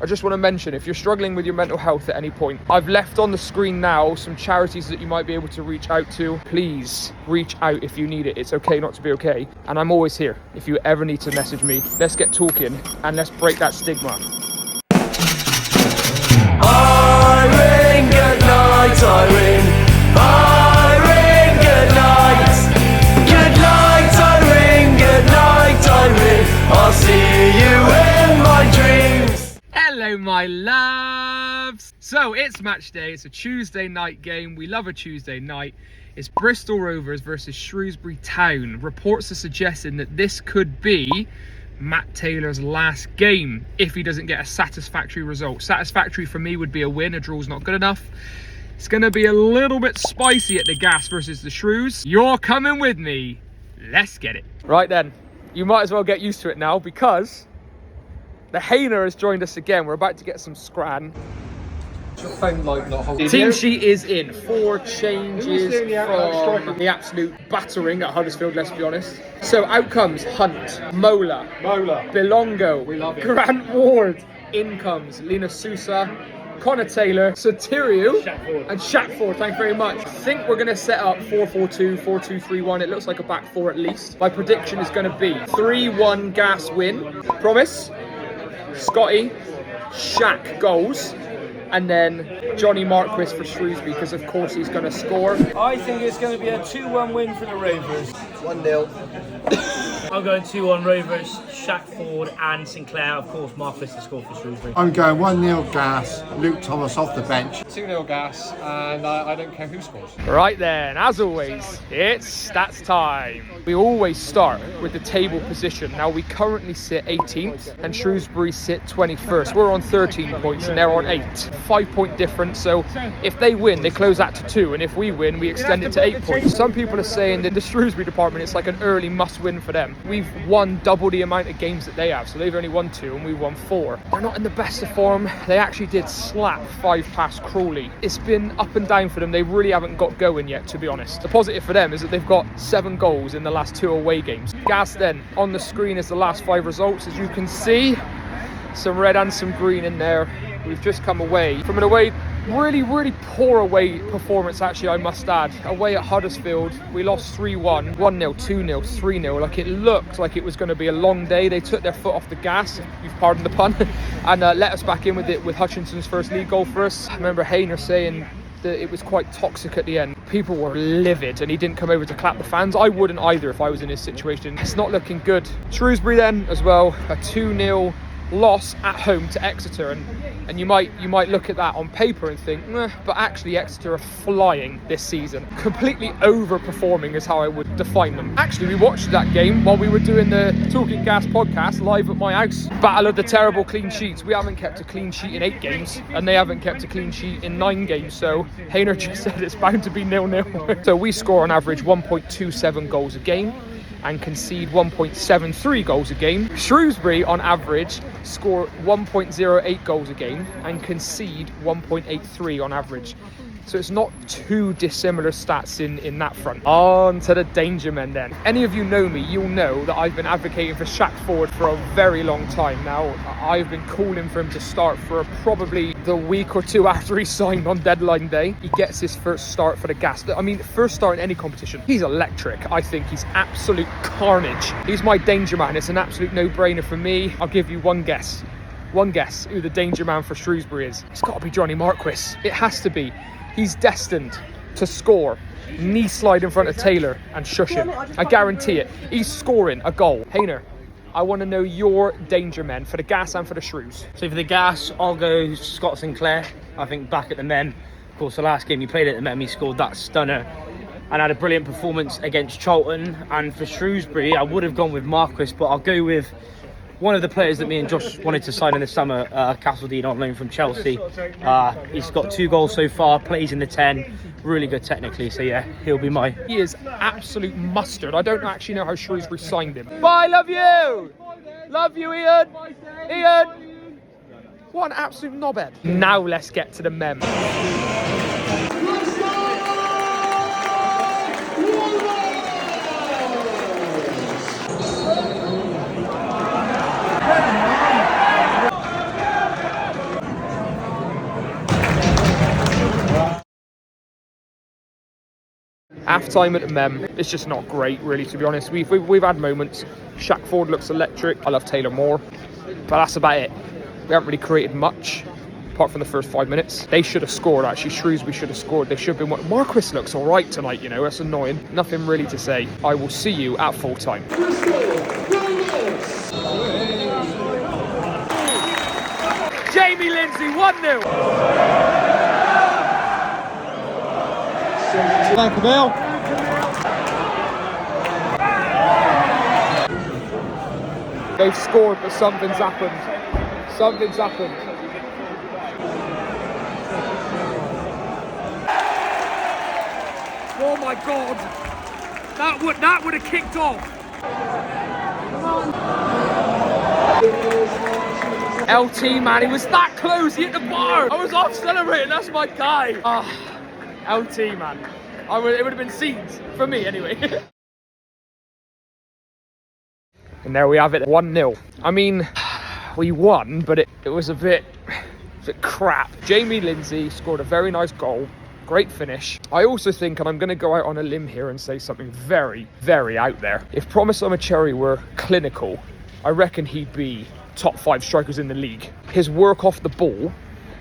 I just want to mention, if you're struggling with your mental health at any point, I've left on the screen now some charities that you might be able to reach out to. Please reach out if you need it. It's okay not to be okay. And I'm always here if you ever need to message me. Let's get talking and let's break that stigma. Irene, good night, Irene. Irene, good night. Good night, Irene. Good night, Irene. I'll see you in my dreams. Hello, my loves. So it's match day. It's a Tuesday night game. We love a Tuesday night. It's Bristol Rovers versus Shrewsbury Town. Reports are suggesting that this could be Matt Taylor's last game if he doesn't get a satisfactory result. Satisfactory for me would be a win. A draw's not good enough. It's going to be a little bit spicy at the Gas versus the Shrews. You're coming with me. Let's get it. Right then, you might as well get used to it now because the Hainer has joined us again. We're about to get some scran. Your phone light not holding. Team sheet is in. 4 changes from the absolute battering at Huddersfield, let's be honest. So outcomes: Hunt, Mola, Belongo, We love it. Grant Ward. In comes Lena Sousa, Connor Taylor, Sotirio, and Shatford. Thank you very much. I think we're going to set up 4-4-2, 4-2-3-1. It looks like a back four at least. My prediction is going to be 3-1 Gas win. Promise. Scotty, Shaq goals. And then Johnny Marquis for Shrewsbury, because of course he's going to score. I think it's going to be a 2-1 win for the Rovers. 1-0. I'm going 2-1 Rovers, Shaq Ford and Sinclair. Of course, Marquis to score for Shrewsbury. I'm going 1-0 Gas, Luke Thomas off the bench. 2-0 Gas, and I don't care who scores. Right then, as always, it's stats time. We always start with the table position. Now we currently sit 18th and Shrewsbury sit 21st. We're on 13 points and they're on 8. 5-point difference, so if they win, they close that to 2, and if we win, we extend it to 8 points. Some people are saying that the Shrewsbury department, it's like an early must-win for them. We've won double the amount of games that they have, so they've only won 2 and we won 4. They're not in the best of form. They actually did slap 5 past Crawley. It's been up and down for them. They really haven't got going yet, to be honest. The positive for them is that they've got 7 goals in the last 2 away games. Gas then, on the screen is the last 5 results. As you can see, some red and some green in there. We've just come away from an really poor away performance, actually, I must add. Away at Huddersfield, we lost 3-1, 1-0, 2-0, 3-0. Like, it looked like it was going to be a long day. They took their foot off the gas, if you've pardoned the pun, and let us back in with it with Hutchinson's first league goal for us. I remember Hainer saying that it was quite toxic at the end. People were livid and he didn't come over to clap the fans. I wouldn't either if I was in his situation. It's not looking good. Shrewsbury then as well, a 2-0 loss at home to Exeter, and you might look at that on paper and think, but actually Exeter are flying this season. Completely overperforming is how I would define them. Actually, we watched that game while we were doing the Talking Gas podcast live at my house. Battle of the terrible clean sheets. We haven't kept a clean sheet in 8 games, and they haven't kept a clean sheet in 9 games, so Hainer just said it's bound to be 0-0. So we score on average 1.27 goals a game and concede 1.73 goals a game. Shrewsbury, on average, score 1.08 goals a game and concede 1.83 on average. So it's not too dissimilar stats in that front. On to the danger men then. Any of you know me, you'll know that I've been advocating for Shaq Ford for a very long time now. I've been calling for him to start for probably the week or 2 after he signed on deadline day. He gets his first start for the Gas. I mean, first start in any competition. He's electric. I think he's absolute carnage. He's my danger man. It's an absolute no-brainer for me. I'll give you one guess. One guess who the danger man for Shrewsbury is. It's got to be Johnny Marquis. It has to be. He's destined to score, knee slide in front of Taylor and shush him. I guarantee it. He's scoring a goal. Hainer, I want to know your danger men for the Gas and for the Shrews. So for the Gas, I'll go Scott Sinclair. I think back at the men. Of course, the last game he played at the men, he scored that stunner and had a brilliant performance against Charlton. And for Shrewsbury, I would have gone with Marquis, but I'll go with one of the players that me and Josh wanted to sign in the summer, Castledine on loan from Chelsea. He's got 2 goals so far, plays in the 10, really good technically, so yeah, he'll be my... He is absolute mustard. I don't actually know how Shrewsbury signed him. Bye, love you! Love you, Ian! Ian! What an absolute knobhead. Now let's get to the mem. Half time at the Mem, it's just not great, really, to be honest. We've had moments. Shackford looks electric. I love Taylor Moore, but that's about it. We haven't really created much, apart from the first 5 minutes. They should have scored, actually. Shrewsbury should have scored. They should have been... Marquis looks all right tonight, you know. That's annoying. Nothing really to say. I will see you at full time. Jamie Lindsay, 1-0. Thank you, Bill. They've scored, but something's happened. Something's happened. Oh my God! That would have kicked off. LT, man, he was that close. He hit the bar. I was off celebrating. That's my guy. LT, man. It would have been scenes for me anyway. And there we have it, 1-0. I mean, we won, but it was a bit crap. Jamie Lindsay scored a very nice goal. Great finish. I also think, and I'm going to go out on a limb here and say something very, very out there. If Promise Cherry were clinical, I reckon he'd be top 5 strikers in the league. His work off the ball,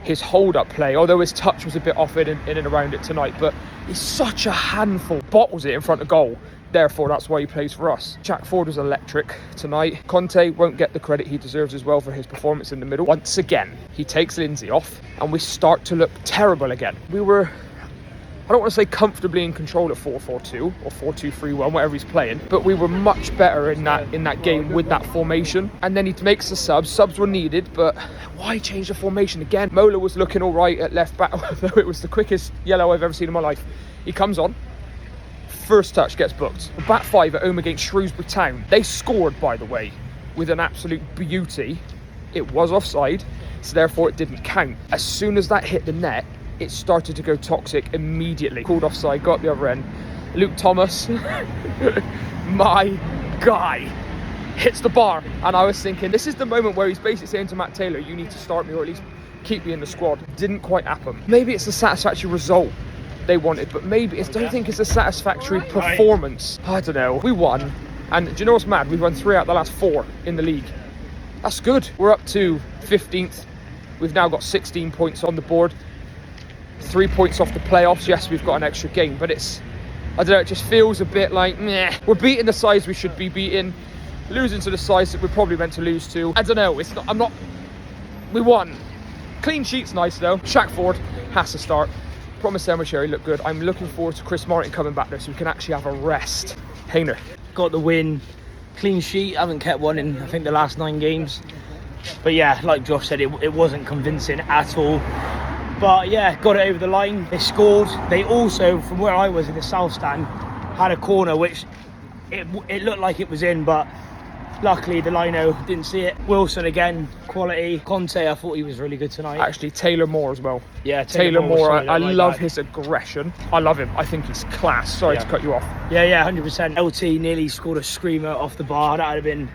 his hold-up play, although his touch was a bit off it in and around it tonight, but he's such a handful. Bottles it in front of goal. Therefore, that's why he plays for us. Shackford was electric tonight. Conte won't get the credit he deserves as well for his performance in the middle. Once again, he takes Lindsay off and we start to look terrible again. We were, I don't want to say comfortably in control at 4-4-2 or 4-2-3-1, whatever he's playing, but we were much better in that game with that formation. And then he makes the subs. Subs were needed, but why change the formation again? Mola was looking all right at left back, although it was the quickest yellow I've ever seen in my life. He comes on. First touch gets booked. The back 5 at home against Shrewsbury Town. They scored, by the way, with an absolute beauty. It was offside, so therefore it didn't count. As soon as that hit the net, it started to go toxic immediately. Called offside, got the other end. Luke Thomas, my guy, hits the bar. And I was thinking, this is the moment where he's basically saying to Matt Taylor, you need to start me or at least keep me in the squad. Didn't quite happen. Maybe it's a satisfactory result they wanted, but maybe I don't think it's a satisfactory performance. I don't know. We won, and do you know what's mad? We've won 3 out of the last 4 in the league. That's good. We're up to 15th. We've now got 16 points on the board, 3 points off the playoffs. Yes, we've got an extra game, but it's, I don't know, it just feels a bit like, meh. We're beating the sides we should be beating, losing to the sides that we're probably meant to lose to. I don't know. It's not. We won. Clean sheet's nice though. Shackford has to start. Promise Cherry looked good. I'm looking forward to Chris Martin coming back there so we can actually have a rest. Hayner. Got the win. Clean sheet. Haven't kept one in, I think, the last 9 games. But yeah, like Josh said, it wasn't convincing at all. But yeah, got it over the line. They scored. They also, from where I was in the south stand, had a corner which it looked like it was in, but luckily the lino didn't see it. Wilson again, quality. Conte, I thought he was really good tonight. Actually, Taylor Moore as well. Yeah, Taylor Moore. I love his aggression. I love him. I think he's class. Sorry to cut you off. Yeah, 100%. LT nearly scored a screamer off the bar. That would have been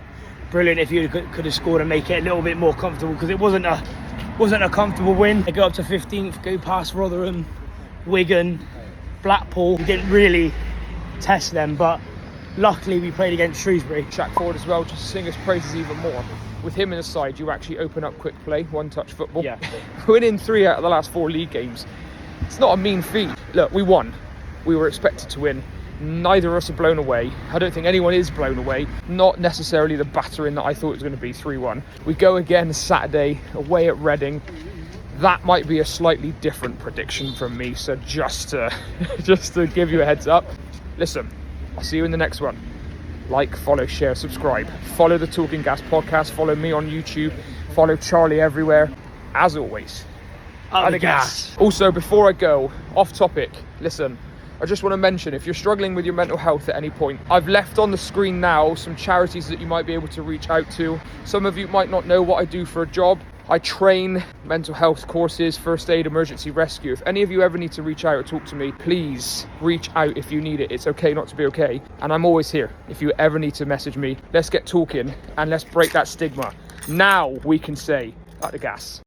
brilliant if you could have scored and make it a little bit more comfortable, because it wasn't a comfortable win. They go up to 15th, go past Rotherham, Wigan, Blackpool. We didn't really test them, but luckily we played against Shrewsbury. Shackford as well, just to sing his praises even more. With him in the side, you actually open up quick play, one-touch football. Yeah. Winning 3 out of the last 4 league games. It's not a mean feat. Look, we won. We were expected to win. Neither of us are blown away. I don't think anyone is blown away. Not necessarily the battering that I thought it was going to be, 3-1. We go again Saturday, away at Reading. That might be a slightly different prediction from me, so just to give you a heads up. Listen, I'll see you in the next one. Like, follow, share, subscribe. Follow the Talking Gas podcast. Follow me on YouTube. Follow Charlie everywhere. As always, Out the gas. Also, before I go, off topic, listen, I just want to mention, if you're struggling with your mental health at any point, I've left on the screen now some charities that you might be able to reach out to. Some of you might not know what I do for a job. I train mental health courses, first aid, emergency rescue. If any of you ever need to reach out or talk to me, please reach out if you need it. It's okay not to be okay. And I'm always here. If you ever need to message me, let's get talking and let's break that stigma. Now we can say, at the gas.